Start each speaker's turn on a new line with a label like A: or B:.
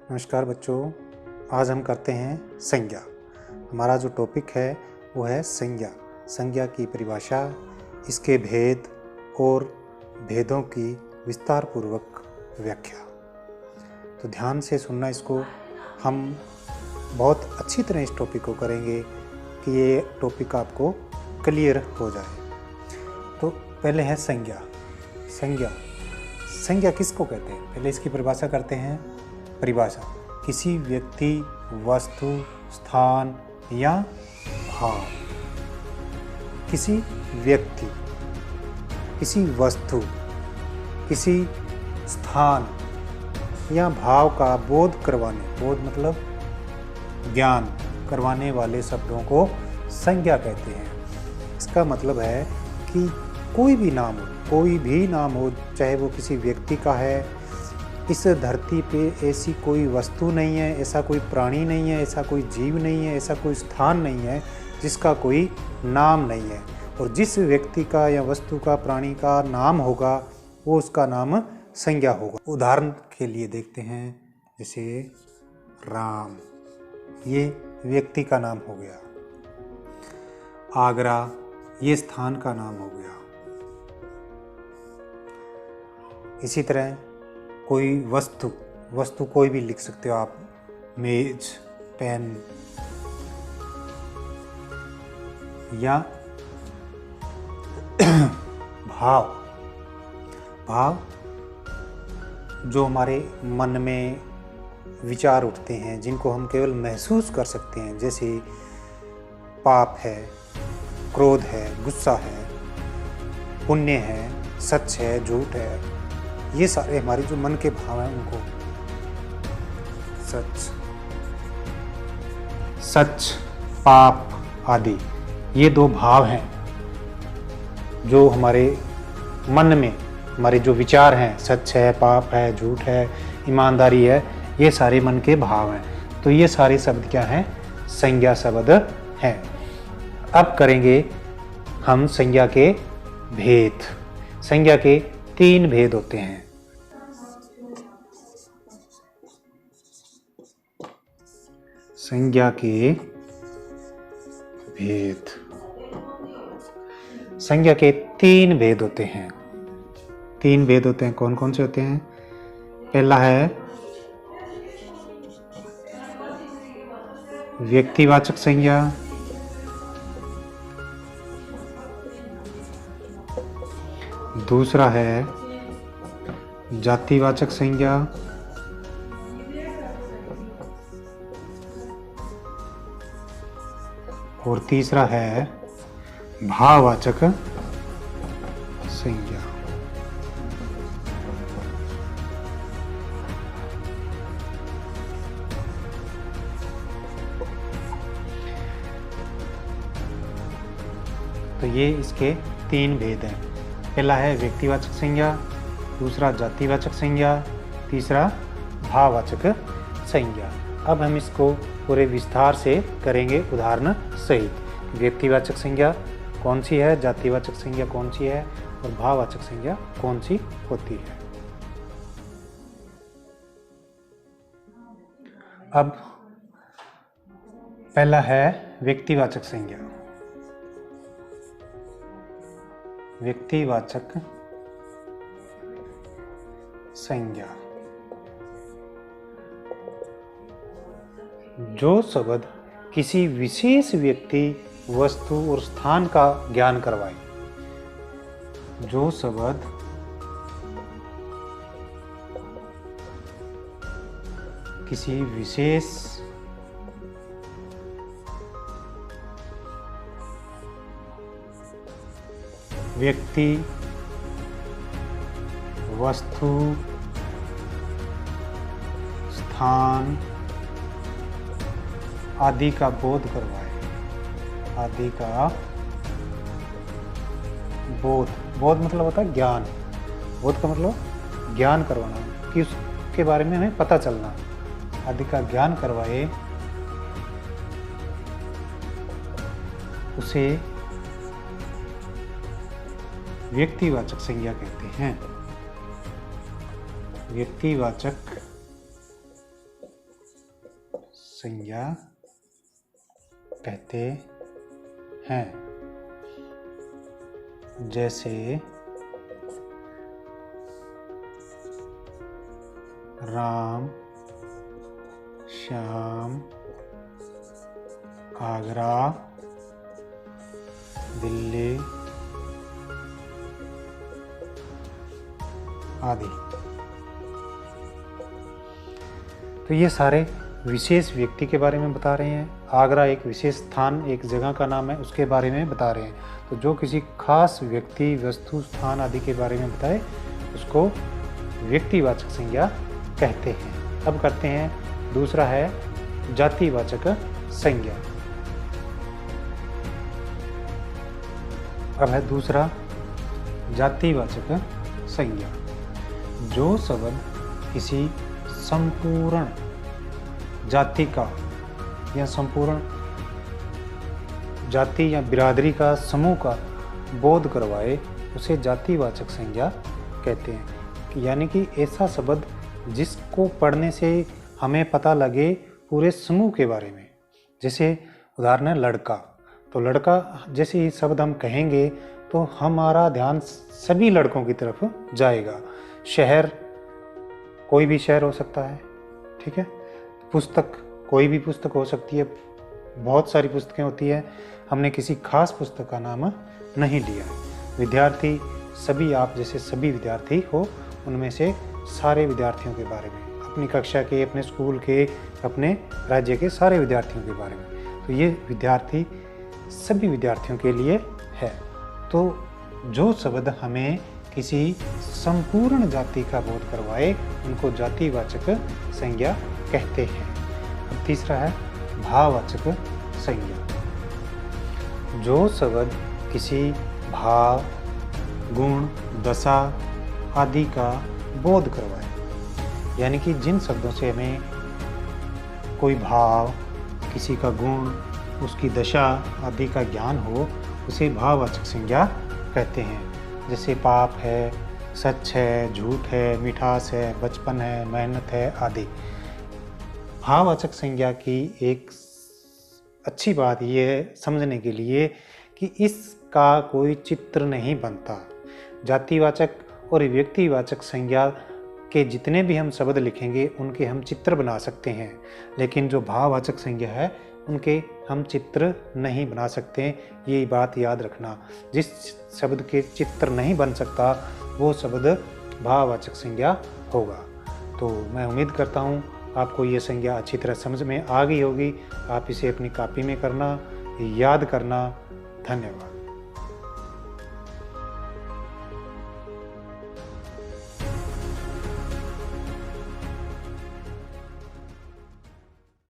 A: नमस्कार बच्चों, आज हम करते हैं संज्ञा। हमारा जो टॉपिक है वो है संज्ञा। संज्ञा की परिभाषा, इसके भेद और भेदों की विस्तार पूर्वक व्याख्या। तो ध्यान से सुनना इसको। हम बहुत अच्छी तरह इस टॉपिक को करेंगे कि ये टॉपिक आपको क्लियर हो जाए। तो पहले है संज्ञा। संज्ञा किसको कहते हैं? पहले इसकी परिभाषा करते हैं। परिभाषा: किसी व्यक्ति, वस्तु, स्थान या भाव। किसी व्यक्ति, किसी वस्तु, किसी स्थान या भाव का बोध करवाने, बोध मतलब ज्ञान करवाने वाले शब्दों को संज्ञा कहते हैं। इसका मतलब है कि कोई भी नाम हो, चाहे वो किसी व्यक्ति का है। इस धरती पे ऐसी कोई वस्तु नहीं है, ऐसा कोई प्राणी नहीं है, ऐसा कोई जीव नहीं है, ऐसा कोई स्थान नहीं है जिसका कोई नाम नहीं है। और जिस व्यक्ति का या वस्तु का, प्राणी का नाम होगा वो उसका नाम संज्ञा होगा। उदाहरण के लिए देखते हैं, जैसे राम, ये व्यक्ति का नाम हो गया। आगरा, ये स्थान का नाम हो गया। इसी तरह कोई वस्तु कोई भी लिख सकते हो आप, मेज, पेन, या भाव जो हमारे मन में विचार उठते हैं, जिनको हम केवल महसूस कर सकते हैं, जैसे पाप है, क्रोध है, गुस्सा है, पुण्य है, सच है, झूठ है। ये सारे हमारे जो मन के भाव हैं, उनको सच, पाप आदि, ये दो भाव हैं जो हमारे मन में, हमारे जो विचार हैं, सच है, पाप है, झूठ है, ईमानदारी है, ये सारे मन के भाव हैं। तो ये सारे शब्द क्या हैं? संज्ञा शब्द हैं। अब करेंगे हम संज्ञा के भेद। संज्ञा के 3 भेद होते हैं। संज्ञा के भेद। संज्ञा के 3 भेद होते हैं। 3 भेद होते हैं। कौन कौन से होते हैं? पहला है व्यक्तिवाचक संज्ञा, दूसरा है जातिवाचक संज्ञा, और तीसरा है भाववाचक संज्ञा। तो ये इसके 3 भेद हैं। पहला है व्यक्तिवाचक संज्ञा, दूसरा जातिवाचक संज्ञा, तीसरा भाववाचक संज्ञा। अब हम इसको पूरे विस्तार से करेंगे उदाहरण सहित। व्यक्तिवाचक संज्ञा कौन सी है, जातिवाचक संज्ञा कौन सी है, और भाववाचक संज्ञा कौन सी होती है। अब पहला है व्यक्तिवाचक संज्ञा। व्यक्तिवाचक संज्ञा जो शब्द किसी विशेष व्यक्ति, वस्तु और स्थान का ज्ञान करवाए। जो शब्द किसी विशेष व्यक्ति, वस्तु, स्थान आदि का बोध करवाए। आदि का बोध मतलब होता है ज्ञान। बोध का मतलब ज्ञान करवाना, कि उसके बारे में हमें पता चलना। आदि का ज्ञान करवाए, उसे व्यक्तिवाचक संज्ञा कहते हैं। व्यक्तिवाचक संज्ञा कहते हैं। जैसे राम, श्याम, आगरा, दिल्ली आदि। तो ये सारे विशेष व्यक्ति के बारे में बता रहे हैं। आगरा एक विशेष स्थान, एक जगह का नाम है, उसके बारे में बता रहे हैं। तो जो किसी खास व्यक्ति, वस्तु, स्थान आदि के बारे में बताए उसको व्यक्तिवाचक संज्ञा कहते हैं। अब करते हैं दूसरा है जातिवाचक संज्ञा। अब है दूसरा जातिवाचक संज्ञा। जो शब्द किसी संपूर्ण जाति का या संपूर्ण जाति या बिरादरी का समूह का बोध करवाए उसे जातिवाचक संज्ञा कहते हैं। यानी कि ऐसा शब्द जिसको पढ़ने से हमें पता लगे पूरे समूह के बारे में। जैसे उदाहरण है लड़का। तो लड़का जैसे ही शब्द हम कहेंगे तो हमारा ध्यान सभी लड़कों की तरफ जाएगा। शहर, कोई भी शहर हो सकता है, ठीक है। पुस्तक, कोई भी पुस्तक हो सकती है, बहुत सारी पुस्तकें होती है, हमने किसी खास पुस्तक का नाम नहीं लिया है। विद्यार्थी, सभी, आप जैसे सभी विद्यार्थी हो, उनमें से सारे विद्यार्थियों के बारे में, अपनी कक्षा के, अपने स्कूल के, अपने राज्य के सारे विद्यार्थियों के बारे में। तो ये विद्यार्थी सभी विद्यार्थियों के लिए है। तो जो शब्द हमें किसी संपूर्ण जाति का बोध करवाए उनको जातिवाचक संज्ञा कहते हैं। अब तीसरा है भाववाचक संज्ञा। जो शब्द किसी भाव, गुण, दशा आदि का बोध करवाए, यानी कि जिन शब्दों से हमें कोई भाव, किसी का गुण, उसकी दशा आदि का ज्ञान हो, उसे भाववाचक संज्ञा कहते हैं। जैसे पाप है, सच है, झूठ है, मिठास है, बचपन है, मेहनत है आदि। भाववाचक संज्ञा की एक अच्छी बात यह है समझने के लिए कि इसका कोई चित्र नहीं बनता। जातिवाचक और व्यक्तिवाचक संज्ञा के जितने भी हम शब्द लिखेंगे उनके हम चित्र बना सकते हैं, लेकिन जो भाववाचक संज्ञा है उनके हम चित्र नहीं बना सकते। ये बात याद रखना, जिस शब्द के चित्र नहीं बन सकता वो शब्द भाववाचक संज्ञा होगा। तो मैं उम्मीद करता हूँ आपको ये संज्ञा अच्छी तरह समझ में आ गई होगी। आप इसे अपनी कॉपी में करना, याद करना। धन्यवाद।